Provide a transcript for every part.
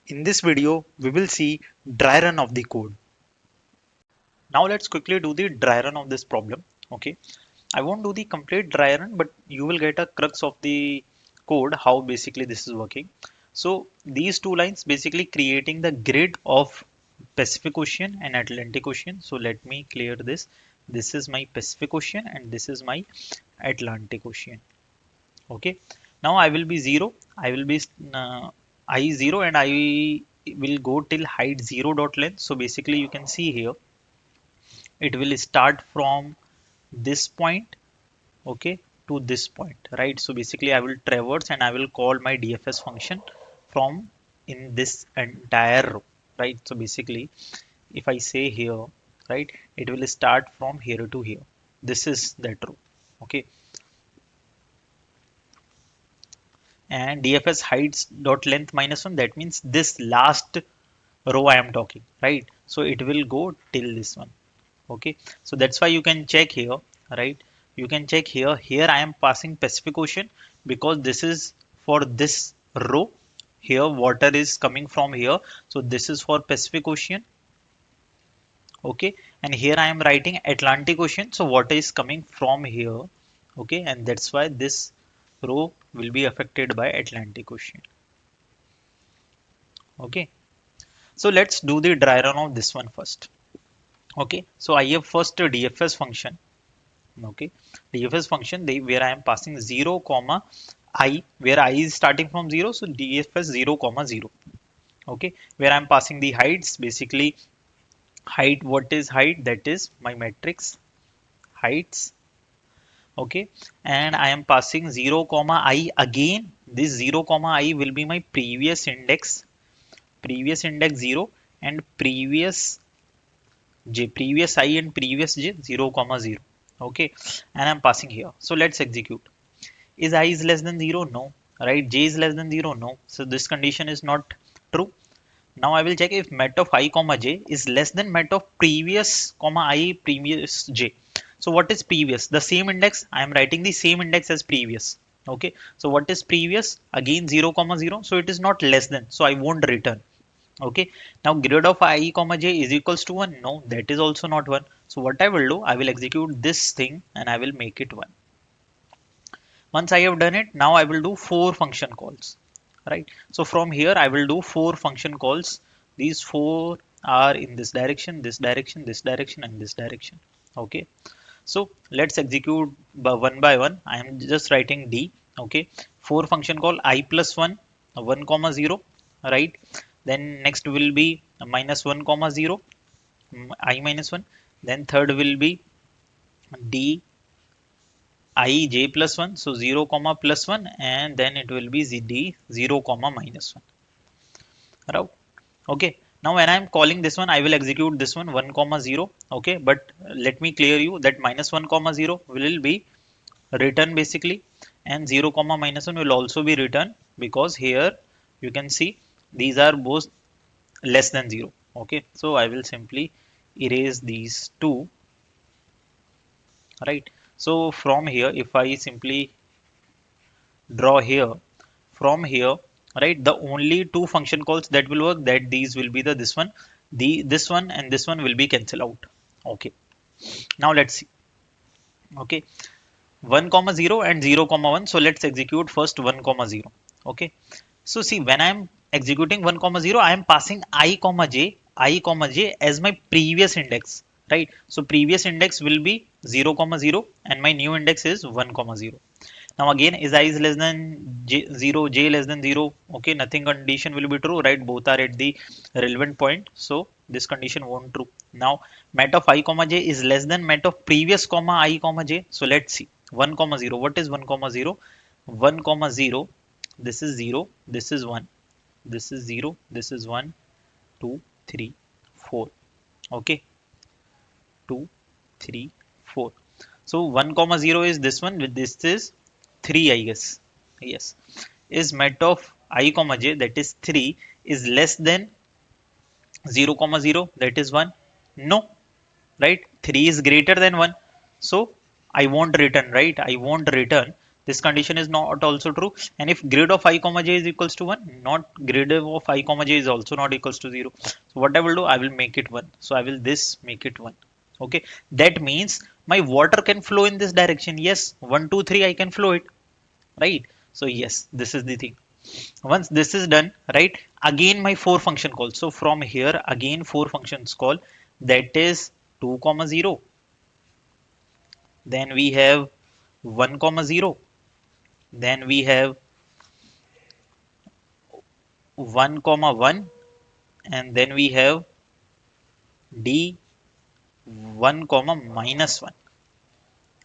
In this video, we will see dry run of the code. Now let's quickly do the dry run of this problem. Okay, I won't do the complete dry run, but you will get a crux of the code, how basically this is working. So these two lines basically creating the grid of Pacific Ocean and Atlantic Ocean. So let me clear this. This is my Pacific Ocean and this is my Atlantic Ocean. Okay, now I will be 0. I will be I 0 and I will go till height 0 dot length. So basically you can see here it will start from this point, okay, to this point, right? So basically I will traverse and I will call my DFS function from in this entire row, right? So basically if I say here, right, it will start from here to here. This is that row, okay. And DFS heights dot length minus 1, that means this last row I am talking, right? So it will go till this one, okay. So that's why you can check here, right? You can check here I am passing Pacific Ocean because this is for this row. Here water is coming from here, so this is for Pacific Ocean, okay. And here I am writing Atlantic Ocean, so water is coming from here, okay. And that's why this row will be affected by Atlantic Ocean, okay. So let's do the dry run of this one first. Okay, so I have first a DFS function. Okay, DFS function where I am passing 0 comma I, where I is starting from 0, so DFS 0 comma 0. Okay, where I am passing the heights, basically height, what is height? That is my matrix heights. Okay, and I am passing 0 comma I again. This 0 comma I will be my previous index 0 and previous j, previous I and previous j 0 comma 0. Okay, and I'm passing here. So let's execute. Is I is less than 0? No. Right? J is less than 0? No. So this condition is not true. Now I will check if met of I comma j is less than met of previous comma I previous j. So what is previous? The same index. I am writing the same index as previous. Okay. So what is previous? Again 0 comma 0. So it is not less than. So I won't return. Okay, now grid of I comma j is equals to 1. No, that is also not 1. So what I will do, I will execute this thing and I will make it 1. Once I have done it, now I will do 4 function calls, right? So from here I will do 4 function calls. These 4 are in this direction, this direction, this direction, and this direction. Okay, so let's execute by one. I am just writing D. Okay, 4 function call I plus 1, 1 comma 0, right? Then next will be minus 1 comma 0, I minus 1. Then third will be D I j plus 1, so 0 comma plus 1, and then it will be d 0 comma minus 1, right? Okay, now when I am calling this one, I will execute this one 1 comma 0. Okay, but let me clear you that minus 1 comma 0 will be return basically, and 0 comma minus 1 will also be return because here you can see these are both less than 0. Okay, so I will simply erase these two, right? So from here if I simply draw here, from here, right, the only two function calls that will work, that these will be the this one and this one will be cancel out. Okay, now let's see. Okay, 1 comma 0 and 0 comma 1, so let's execute first 1 comma 0. Okay, so see, when I am executing 1 comma 0, I am passing I comma j as my previous index, right? So previous index will be 0 comma 0 and my new index is 1 comma 0. Now again, is I is less than 0, j less than 0. Okay, nothing condition will be true, right? Both are at the relevant point, so this condition won't true. Now met of I comma j is less than met of previous comma I comma j. So let's see 1 comma 0. What is 1 comma 0? 1 comma 0. This is 0. This is 1. This is 0. This is 1, 2, 3, 4. Okay, 2, 3, 4. So 1 comma 0 is this one. With this is 3, I guess. Yes, is met of I comma j, that is 3, is less than 0 comma 0, that is 1. No, right? 3 is greater than 1, so I won't return, right? I won't return. This condition is not also true. And if grid of I comma j is equals to 1, not grid of I comma j is also not equals to 0. So what I will do, I will make it 1. So I will this make it 1. Okay, that means my water can flow in this direction. Yes, 1, 2, 3, I can flow it, right? So yes, this is the thing. Once this is done, right, again my four function call. So from here again four functions call, that is 2 comma 0, then we have 1 comma 0, then we have 1 comma 1, and then we have d 1 comma minus 1,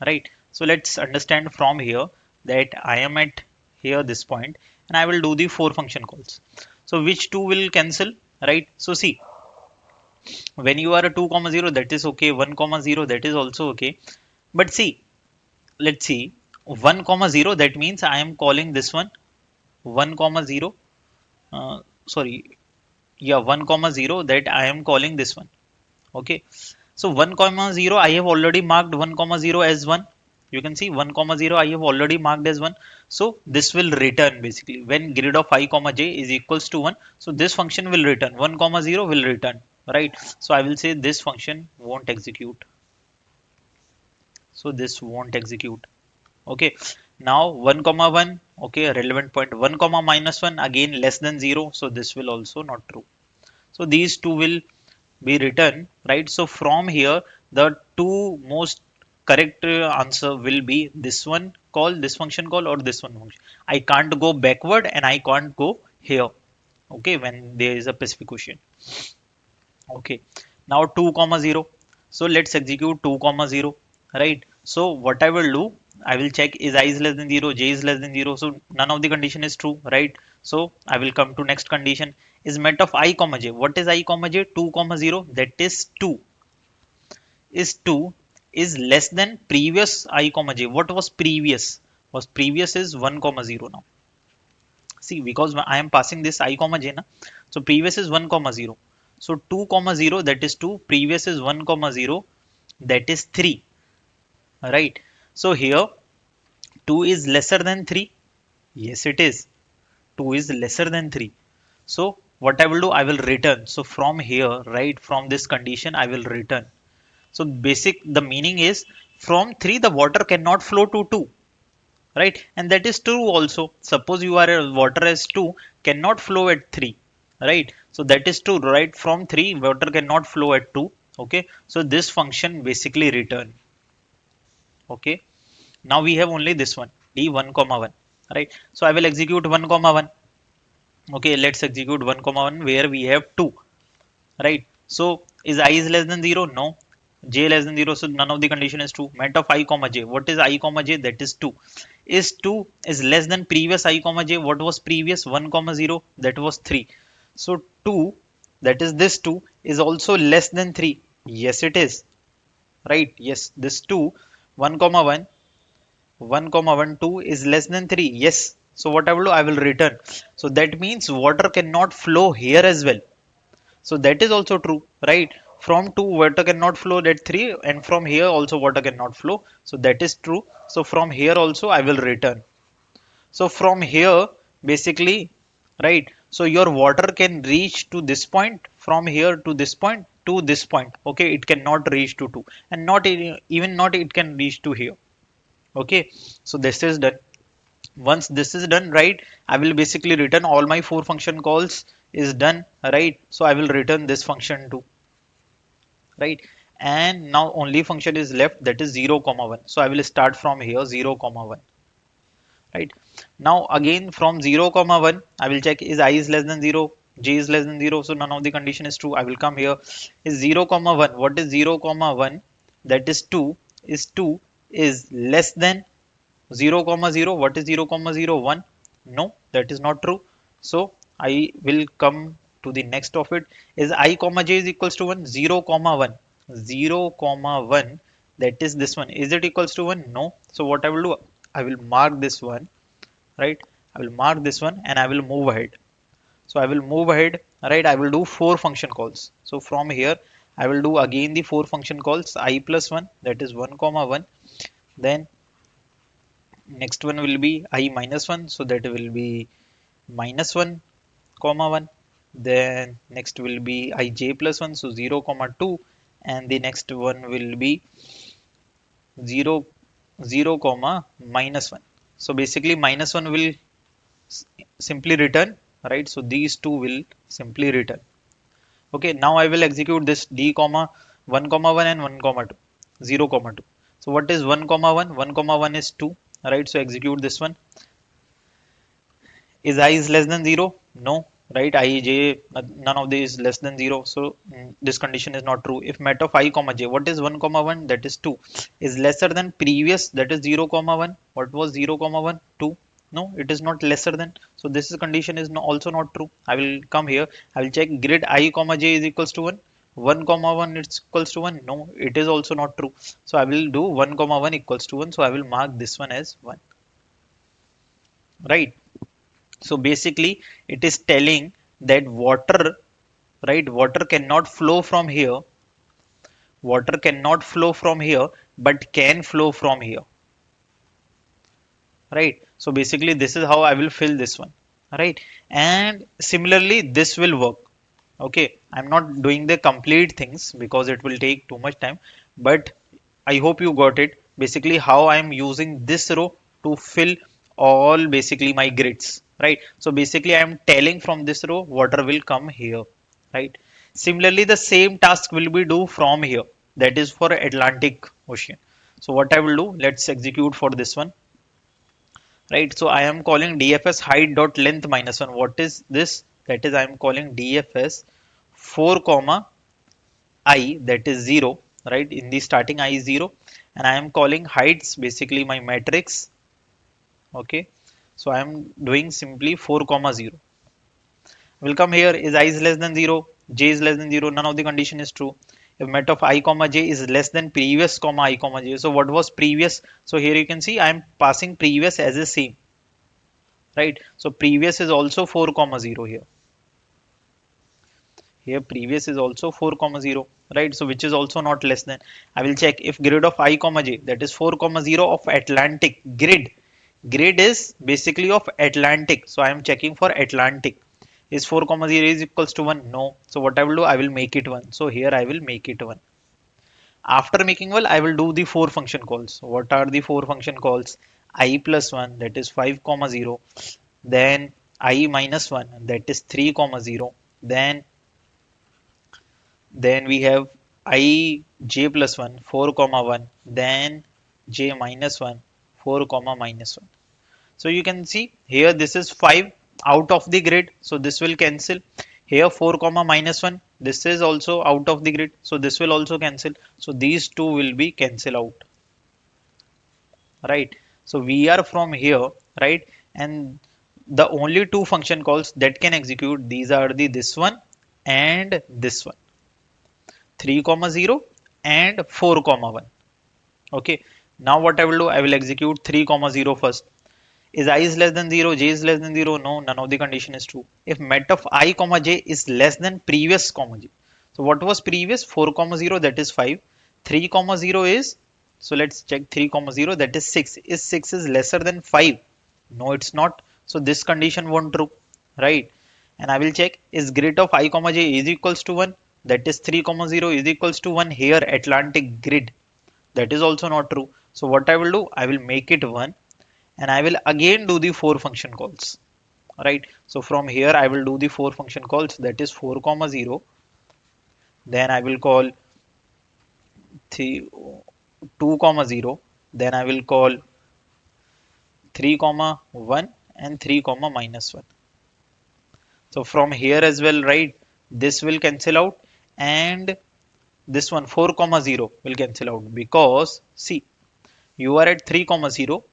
right? So let's understand from here that I am at here this point, and I will do the four function calls. So which two will cancel, right? So see, when you are a 2 comma 0, that is okay, 1 comma 0, that is also okay. But see, let's see, 1 comma 0, that means I am calling this one 1 comma 0, uh, sorry, yeah, 1 comma 0, that I am calling this one. Okay, so 1 comma 0, I have already marked 1 comma 0 as 1. You can see 1 comma 0 I have already marked as 1. So this will return basically when grid of I comma j is equals to 1. So this function will return 1 comma 0 will return, right? So I will say this function won't execute. So this won't execute. Okay, now 1 comma 1, okay, relevant point, 1 comma minus 1, again less than 0, so this will also not true. So these two will be written, right? So from here the two most correct answer will be this one call, this function call, or this one function. I can't go backward and I can't go here, okay, when there is a specification. Okay, now 2 comma 0, so let's execute 2 comma 0, right? So what I will do, I will check is I is less than 0, j is less than 0, so none of the condition is true, right? So I will come to next condition, is met of I comma j. What is I comma j? 2 comma 0, that is 2, is 2 is less than previous I comma j. What was previous? Was previous is 1 comma 0 now. See, because I am passing this I comma j na, so previous is 1 comma 0. So 2 comma 0, that is 2, previous is 1 comma 0, that is 3, right? So here 2 is lesser than 3. Yes, it is. 2 is lesser than 3. So what I will do, I will return. So from here, right, from this condition, I will return. So the meaning is from 3, the water cannot flow to 2, right? And that is true also. Suppose you are a water as 2 cannot flow at 3, right? So that is true, right? From 3, water cannot flow at 2. Okay. So this function basically return. Okay. Now we have only this one, d1 comma 1, right? So I will execute 1 comma 1. Okay, let's execute 1 comma 1 where we have 2, right? So is I is less than 0? No. J less than 0, so none of the condition is true. Met of I comma j. What is I comma j? That is 2. Is 2 is less than previous I comma j? What was previous? 1 comma 0, that was 3. So 2, that is this 2, is also less than 3. Yes, it is, right? Yes, this 2, 1 comma 1, 1 comma 1, 2 is less than 3. Yes. So what I will do, I will return. So that means water cannot flow here as well. So that is also true, right? From 2, water cannot flow at 3, and from here also water cannot flow. So that is true. So from here also I will return. So from here, basically, right? So your water can reach to this point, from here to this point, to this point. Okay, it cannot reach to 2, and not even not it can reach to here. Okay, so this is done. Once this is done, right, I will basically return all my four function calls is done, right? So I will return this function too, right? And now only function is left, that is 0 comma 1. So I will start from here 0 comma 1, right? Now again from 0 comma 1, I will check is I is less than 0, j is less than 0, so none of the condition is true. I will come here, is 0 comma 1. What is 0 comma 1? That is 2, is 2 is less than 0 comma 0. What is 0 comma 0? 1. No, that is not true. So I will come to the next of it, is I comma j is equals to 1. 0 comma 1, 0 comma 1, that is this one. Is it equals to 1? No. So what I will do, I will mark this one, right? I will mark this one and I will move ahead. So I will move ahead, right? I will do four function calls. So from here I will do again the four function calls, I plus 1, that is 1 comma 1, then next one will be I minus 1, so that will be minus 1 comma 1. Then next will be ij plus 1, so 0 comma 2, and the next one will be 0 0 comma minus 1. So basically minus 1 will simply return, right? So these two will simply return. Okay, now I will execute this d comma 1 comma 1 and 1 comma 2, 0 comma 2. So what is 1 comma 1? 1 comma 1 is 2, right? So execute this one. Is I is less than 0? No, right? I, j, none of these is less than 0. So this condition is not true. If met of I comma j, what is 1 comma 1? That is 2. Is lesser than previous, that is 0 comma 1. What was 0 comma 1? 2. No, it is not lesser than. So this is condition is also not true. I will come here. I will check grid I comma j is equals to 1. 1 comma 1 is equals to 1. No, it is also not true. So I will do 1 comma 1 equals to 1. So I will mark this one as 1. Right. So basically it is telling that water, right? Water cannot flow from here. Water cannot flow from here, but can flow from here. Right. So basically this is how I will fill this one. Right. And similarly, this will work. Okay. I'm not doing the complete things because it will take too much time, but I hope you got it. Basically how I'm using this row to fill all basically my grids, right? So basically I'm telling from this row water will come here, right? Similarly, the same task will be do from here. That is for Atlantic Ocean. So what I will do, let's execute for this one, right? So I am calling DFS height dot length minus 1. What is this? That is I am calling DFS 4 comma I, that is 0, right? In the starting I is 0, and I am calling heights basically my matrix. Okay, so I am doing simply 4 comma 0. Will come here. Is I is less than 0, j is less than 0, none of the condition is true. If met of I comma j is less than previous comma I comma j, so what was previous? So here you can see I am passing previous as a same, right? So previous is also 4 comma 0 here. Here previous is also 4 comma 0, right? So which is also not less than. I will check if grid of I comma j, that is 4 comma 0 of Atlantic grid. Grid is basically of Atlantic, so I am checking for Atlantic. Is 4 comma 0 is equals to 1? No. So what I will do, I will make it 1. So here I will make it 1. After making 1, I will do the 4 function calls. What are the 4 function calls? I plus 1, that is 5 comma 0. Then I minus 1, that is 3 comma 0. Then we have I j plus 1, 4 comma 1. Then j minus 1, 4 comma minus 1. So you can see here this is 5 out of the grid. So this will cancel. Here 4 comma minus 1. This is also out of the grid. So this will also cancel. So these two will be cancel out. Right. So we are from here. Right. And the only two function calls that can execute, these are the this one and this one. 3 comma 0 and 4 comma 1. Okay. Now what I will do, I will execute 3 comma 0 first. Is I is less than 0, j is less than 0? No, none of the condition is true. If met of I comma j is less than previous comma j. So what was previous? 4 comma 0, that is 5. 3 comma 0 is, so let's check 3 comma 0, that is 6. Is 6 is lesser than 5? No, it's not. So this condition won't true, right? And I will check is grid of I comma j is equals to 1. That is 3 comma 0 is equals to 1 here Atlantic grid. That is also not true. So what I will do, I will make it 1. And I will again do the 4 function calls, right? So from here I will do the 4 function calls, that is 4 comma 0. Then I will call 3, 2 comma 0. Then I will call 3 comma 1 and 3 comma minus 1. So from here as well, right, this will cancel out and this one 4 comma 0 will cancel out, because see, you are at 3 comma 0,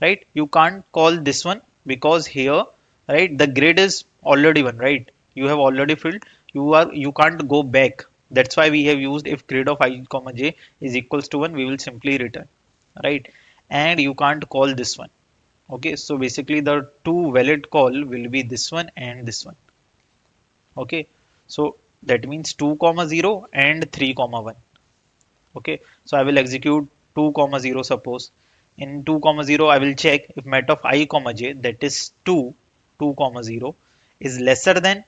right? You can't call this one because here, right, the grid is already one, right? You have already filled. You can't go back. That's why we have used if grid of I comma j is equals to 1, we will simply return, right? And you can't call this one. Okay, so basically the two valid call will be this one and this one. Okay, so that means 2 comma 0 and 3 comma 1. Okay, so I will execute 2 comma 0 suppose. In 2 comma 0, I will check if met of I comma j, that is 2 comma 0, is lesser than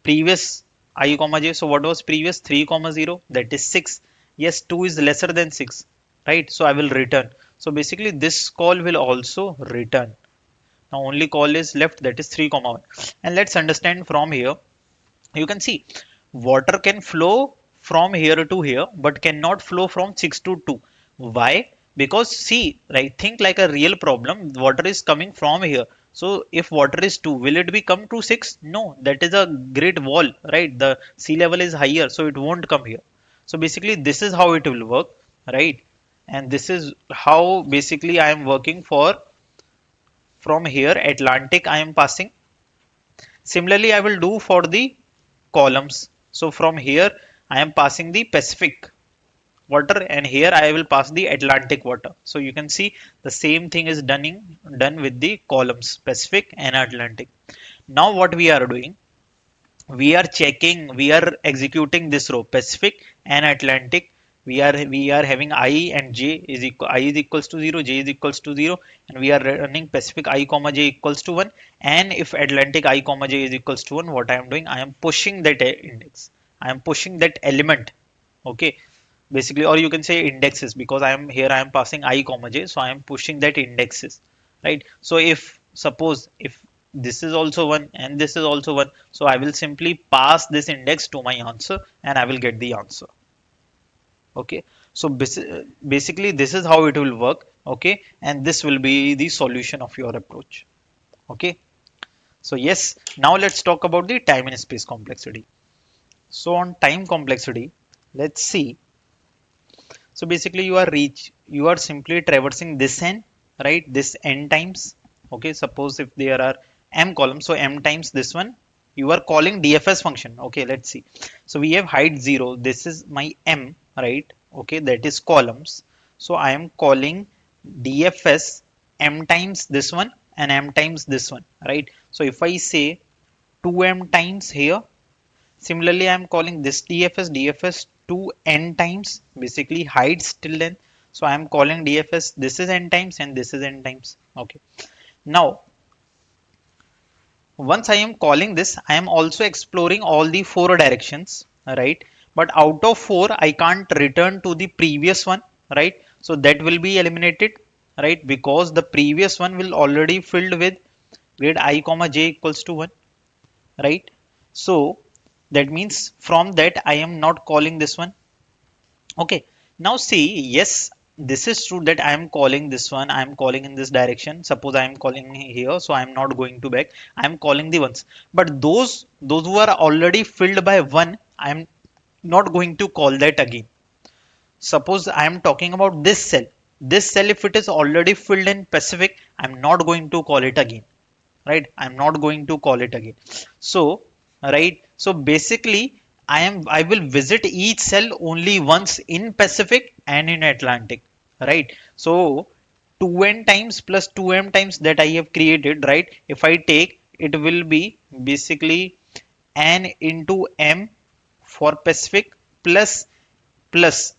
previous I comma j. So what was previous? 3 comma 0, that is 6. Yes, 2 is lesser than 6, right? So I will return. So basically this call will also return. Now only call is left, that is 3 comma 1. And let's understand from here. You can see water can flow from here to here, but cannot flow from 6 to 2. Why? Because see, right, think like a real problem. Water is coming from here. So if water is 2, will it be come to 6? No, that is a great wall, right? The sea level is higher, so it won't come here. So basically this is how it will work, right? And this is how basically I am working for from here Atlantic I am passing. Similarly, I will do for the columns. So from here, I am passing the Pacific water and here I will pass the Atlantic water. So you can see the same thing is done with the columns, Pacific and Atlantic. Now what we are doing, we are executing this row, Pacific and Atlantic. We are having I and j is equal, I is equals to 0, j is equals to 0, and we are running Pacific I comma j equals to 1. And if Atlantic I comma j is equals to 1, what I am doing, I am pushing that index, I am pushing that element, okay, basically, or you can say indexes, because I am here I am passing I comma j, so I am pushing that indexes, right? So if suppose if this is also 1 and this is also 1, so I will simply pass this index to my answer and I will get the answer. Okay, so basically this is how it will work. Okay, and this will be the solution of your approach. Okay, so yes, now let's talk about the time and space complexity. So on time complexity, let's see. So basically you are simply traversing this n, right, this n times. Okay, suppose if there are m columns, so m times this one, you are calling DFS function. Okay, let's see. So we have height 0, this is my m, right? Okay, that is columns. So I am calling DFS m times this one and m times this one, right? So if I say 2m times here, similarly, I am calling this DFS to n times, basically heights till n. So I am calling DFS, this is n times and this is n times. Okay. Now, once I am calling this, I am also exploring all the four directions, right? But out of four, I can't return to the previous one, right? So that will be eliminated, right? Because the previous one will already filled with grade I comma j equals to 1, right? So that means from that I am not calling this one. Okay, now see, yes, this is true that I am calling this one, I am calling in this direction. Suppose I am calling here, so I am not going to back, I am calling the ones. But those who are already filled by one, I am not going to call that again. Suppose I am talking about this cell, if it is already filled in Pacific, I am not going to call it again, right? I'm not going to call it again. So right, so basically I will visit each cell only once in Pacific and in Atlantic, right? So 2n times plus 2m times that I have created, right, if I take, it will be basically n into m for Pacific plus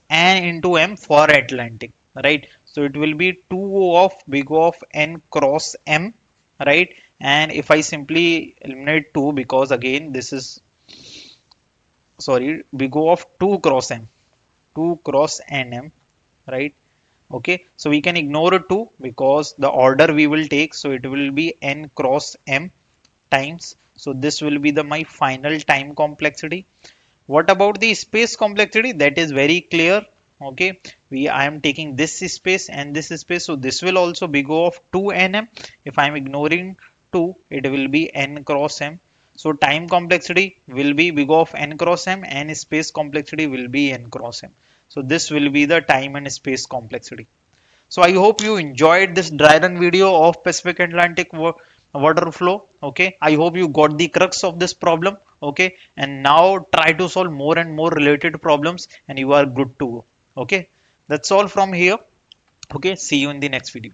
n into m for Atlantic, right? So it will be 2 of big of n cross m, right? And if I simply eliminate 2, because again this is, sorry, big of 2 cross m, 2 cross nm, right? Okay, so we can ignore 2 because the order we will take, so it will be n cross m times. So this will be the my final time complexity. What about the space complexity? That is very clear. Okay, I am taking this space and this space, so this will also be go of 2 nm. If I am ignoring 2, it will be n cross m. So time complexity will be big of n cross m and space complexity will be n cross m. So this will be the time and space complexity. So I hope you enjoyed this dry run video of Pacific Atlantic water flow. Okay, I hope you got the crux of this problem. Okay, and now try to solve more and more related problems and you are good to go. Okay, that's all from here. Okay, see you in the next video.